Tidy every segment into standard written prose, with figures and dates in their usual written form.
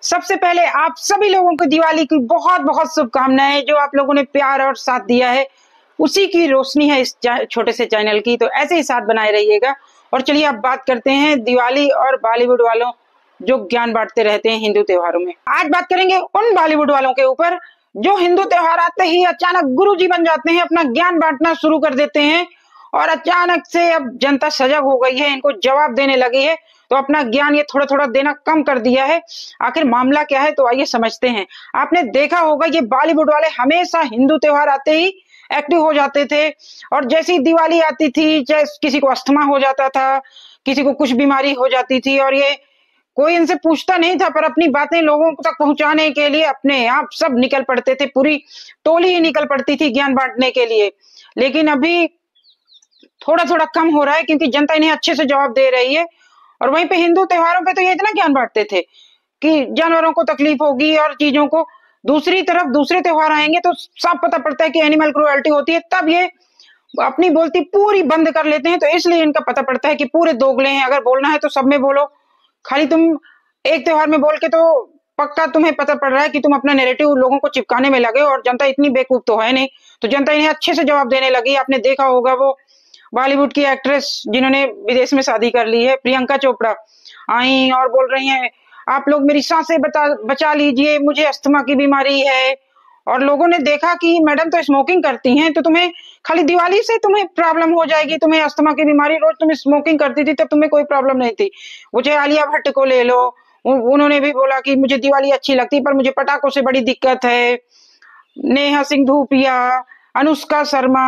सबसे पहले आप सभी लोगों को दिवाली की बहुत बहुत शुभकामनाएं। जो आप लोगों ने प्यार और साथ दिया है उसी की रोशनी है इस छोटे से चैनल की, तो ऐसे ही साथ बनाए रहिएगा। और चलिए अब बात करते हैं दिवाली और बॉलीवुड वालों जो ज्ञान बांटते रहते हैं हिंदू त्योहारों में। आज बात करेंगे उन बॉलीवुड वालों के ऊपर जो हिंदू त्योहार आते ही अचानक गुरुजी बन जाते हैं, अपना ज्ञान बांटना शुरू कर देते हैं और अचानक से अब जनता सजग हो गई है, इनको जवाब देने लगी है, तो अपना ज्ञान ये थोड़ा थोड़ा देना कम कर दिया है। आखिर मामला क्या है, तो आइए समझते हैं। आपने देखा होगा ये बॉलीवुड वाले हमेशा हिंदू त्योहार आते ही एक्टिव हो जाते थे, और जैसी दिवाली आती थी चाहे किसी को अस्थमा हो जाता था, किसी को कुछ बीमारी हो जाती थी, और ये कोई इनसे पूछता नहीं था, पर अपनी बातें लोगों तक पहुंचाने के लिए अपने आप सब निकल पड़ते थे, पूरी टोली ही निकल पड़ती थी ज्ञान बांटने के लिए। लेकिन अभी थोड़ा थोड़ा कम हो रहा है क्योंकि जनता इन्हें अच्छे से जवाब दे रही है। और वहीं पे हिंदू त्योहारों पे तो ये इतना ज्ञान बांटते थे कि जानवरों को तकलीफ होगी और चीजों को, दूसरी तरफ दूसरे त्योहार आएंगे तो साफ पता पड़ता है कि एनिमल क्रुएल्टी होती है, तब ये अपनी बोलती पूरी बंद कर लेते हैं। तो इसलिए इनका पता पड़ता है कि पूरे दोगले हैं, अगर बोलना है तो सब में बोलो, खाली तुम एक त्योहार में बोल के तो पक्का तुम्हें पता पड़ रहा है कि तुम अपना नैरेटिव लोगों को चिपकाने में लगे। और जनता इतनी बेवकूफ तो है नहीं, तो जनता इन्हें अच्छे से जवाब देने लगी। आपने देखा होगा वो बॉलीवुड की एक्ट्रेस जिन्होंने विदेश में शादी कर ली है, प्रियंका चोपड़ा, आई और बोल रही हैं आप लोग मेरी सांसें बचा लीजिए, मुझे अस्थमा की बीमारी है। और लोगों ने देखा कि मैडम तो स्मोकिंग करती हैं, तो तुम्हें खाली दिवाली से तुम्हें प्रॉब्लम हो जाएगी, तुम्हें अस्थमा की बीमारी, रोज तुम स्मोकिंग करती थी तब तुम्हें कोई प्रॉब्लम नहीं थी। वो चाहे आलिया भट्ट को ले लो, उन्होंने भी बोला कि मुझे दिवाली अच्छी लगती पर मुझे पटाखों से बड़ी दिक्कत है। नेहा सिंह धूपिया, अनुष्का शर्मा,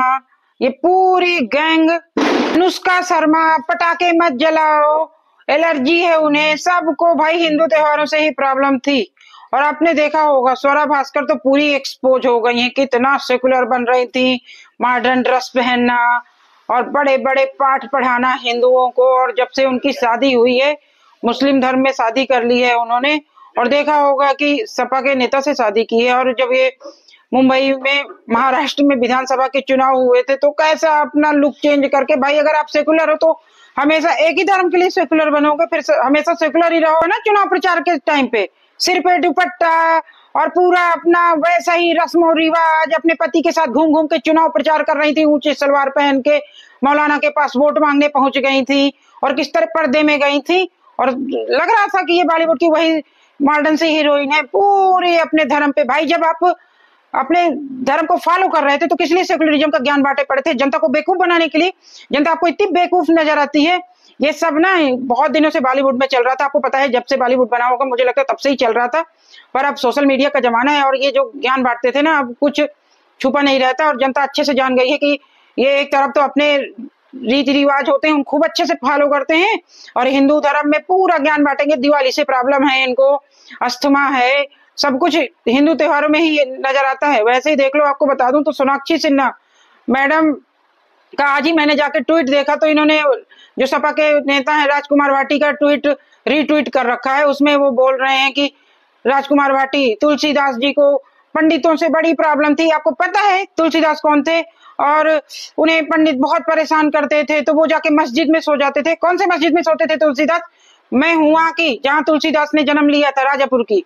ये पूरी गैंग, अनुष्का शर्मा पटाखे मत जलाओ, एलर्जी है उन्हें, सबको भाई हिंदू त्योहारों से ही प्रॉब्लम थी। और आपने देखा होगा स्वरा भास्कर तो पूरी एक्सपोज हो गई हैं, कितना सेकुलर बन रही थी, मॉडर्न ड्रेस पहनना और बड़े बड़े पाठ पढ़ाना हिंदुओं को। और जब से उनकी शादी हुई है, मुस्लिम धर्म में शादी कर ली है उन्होंने, और देखा होगा कि सपा के नेता से शादी की है। और जब ये मुंबई में महाराष्ट्र में विधानसभा के चुनाव हुए थे तो कैसा अपना लुक चेंज करके, भाई अगर आप सेकुलर हो तो हमेशा एक ही धर्म के लिए सेकुलर बनोगे, फिर हमेशा सेकुलर ही रहोगे ना। चुनाव प्रचार के टाइम पे सिर पे दुपट्टा और पूरा अपना वैसा ही रस्म और रिवाज, अपने पति के साथ घूम घूम के चुनाव प्रचार कर रही थी, ऊंचे सलवार पहन के मौलाना के पास वोट मांगने पहुंच गई थी, और किस तरह पर्दे में गई थी, और लग रहा था कि ये बॉलीवुड की वही मॉडर्न सी हीरोइन है, पूरे अपने धर्म पे। भाई जब आप अपने धर्म को फॉलो कर रहे थे तो किस लिए सेकुलरिज्म का ज्ञान बांटे पड़े थे? जनता को बेवकूफ बनाने के लिए। जनता आपको इतनी बेवकूफ नजर आती है। ये सब ना बहुत दिनों से बॉलीवुड में चल रहा था, आपको पता है, जब से बॉलीवुड बना होगा मुझे लगता है तब से ही चल रहा था। पर अब सोशल मीडिया का जमाना है और ये जो ज्ञान बांटते थे ना, अब कुछ छुपा नहीं रहता, और जनता अच्छे से जान गई है कि ये एक तरफ तो अपने रीति रिवाज होते हैं उन खूब अच्छे से फॉलो करते हैं, और हिंदू धर्म में पूरा ज्ञान बांटेंगे, दिवाली से प्रॉब्लम है इनको, अस्थमा है, सब कुछ हिंदू त्योहारों में ही नजर आता है। वैसे ही देख लो, आपको बता दूं तो सोनाक्षी सिन्हा मैडम का आज ही मैंने जाके ट्वीट देखा, तो इन्होंने जो सपा के नेता है राजकुमार भाटी का ट्वीट रीट्वीट कर रखा है। उसमें वो बोल रहे हैं कि राजकुमार भाटी, तुलसीदास जी को पंडितों से बड़ी प्रॉब्लम थी। आपको पता है तुलसीदास कौन थे? और उन्हें पंडित बहुत परेशान करते थे, तो वो जाके मस्जिद में सो जाते थे। कौन से मस्जिद में सोते थे तुलसीदास? मैं हूं वहां की, जहाँ तुलसीदास ने जन्म लिया था, राजापुर की,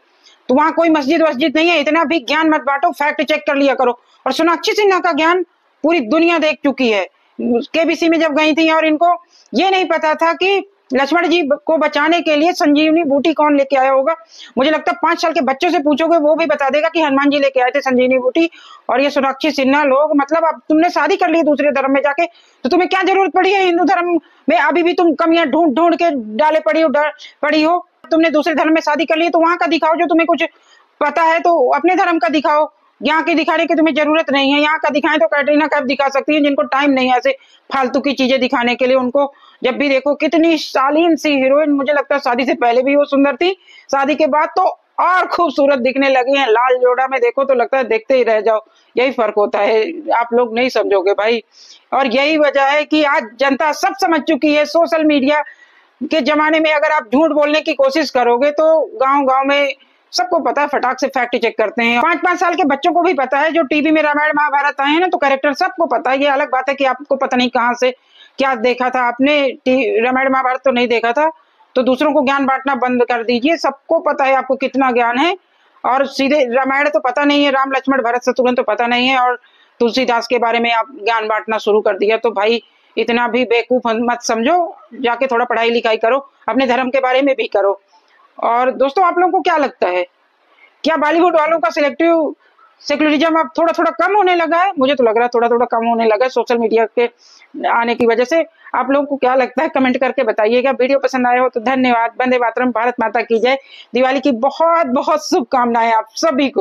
तो वहां कोई मस्जिद वस्जिद नहीं है। इतना भी ज्ञान मत बांटो, फैक्ट चेक कर लिया करो। और सोनाक्षी सिन्हा का ज्ञान पूरी दुनिया देख चुकी है, केबीसी में जब गई थी, और इनको ये नहीं पता था कि लक्ष्मण जी को बचाने के लिए संजीवनी बूटी कौन लेके आया होगा। मुझे लगता है 5 साल के बच्चों से पूछोगे वो भी बता देगा कि हनुमान जी लेके आए थे संजीवनी बूटी। और ये सोनाक्षी सिन्हा लोग, मतलब अब तुमने शादी कर ली दूसरे धर्म में जाके, तो तुम्हें क्या जरूरत पड़ी है हिंदू धर्म में? अभी भी तुम कमियां ढूंढ ढूंढ के डाले पड़ी हो। तुमने दूसरे धर्म में शादी कर ली तो वहां का दिखाओ, जो तुम्हें कुछ पता है तो अपने धर्म का दिखाओ। यहाँ के दिखाने की तुम्हें जरूरत नहीं है। यहाँ का दिखाएं तो कैटरीना कैफ दिखा सकती है, जिनको टाइम नहीं है ऐसे फालतू की चीजें दिखाने के लिए। उनको जब भी देखो कितनी शालीन सी हीरोइन, मुझे लगता है शादी से पहले भी वो सुंदर थी, शादी के बाद तो और खूबसूरत दिखने लगी हैं। लाल जोड़ा में देखो तो लगता है देखते ही रह जाओ। यही फर्क होता है, आप लोग नहीं समझोगे भाई। और यही वजह है कि आज जनता सब समझ चुकी है। सोशल मीडिया के जमाने में अगर आप झूठ बोलने की कोशिश करोगे तो गांव गांव में सबको पता है, फटाक से फैक्ट चेक करते हैं। 5-5 साल के बच्चों को भी पता है, जो टीवी में रामायण महाभारत आए हैं ना, तो कैरेक्टर सबको पता है। ये अलग बात है कि आपको पता नहीं कहाँ से क्या देखा था आपने, रामायण महाभारत तो नहीं देखा था, तो दूसरों को ज्ञान बांटना बंद कर दीजिए। सबको पता है आपको कितना ज्ञान है, और सीधे रामायण तो पता नहीं है, राम लक्ष्मण भरत शत्रुघ्न तो पता नहीं है, और तुलसीदास के बारे में आप ज्ञान बांटना शुरू कर दिया। तो भाई इतना भी बेवकूफ मत समझो, जाके थोड़ा पढ़ाई लिखाई करो, अपने धर्म के बारे में भी करो। और दोस्तों, आप लोगों को क्या लगता है, क्या बॉलीवुड वालों का सिलेक्टिव सेकुलरिज्म अब थोड़ा थोड़ा कम होने लगा है? मुझे तो लग रहा है थोड़ा थोड़ा कम होने लगा है सोशल मीडिया के आने की वजह से। आप लोगों को क्या लगता है, कमेंट करके बताइएगा। वीडियो पसंद आया हो तो धन्यवाद। वंदे मातरम, भारत माता की जय। दिवाली की बहुत बहुत शुभकामनाएं आप सभी को।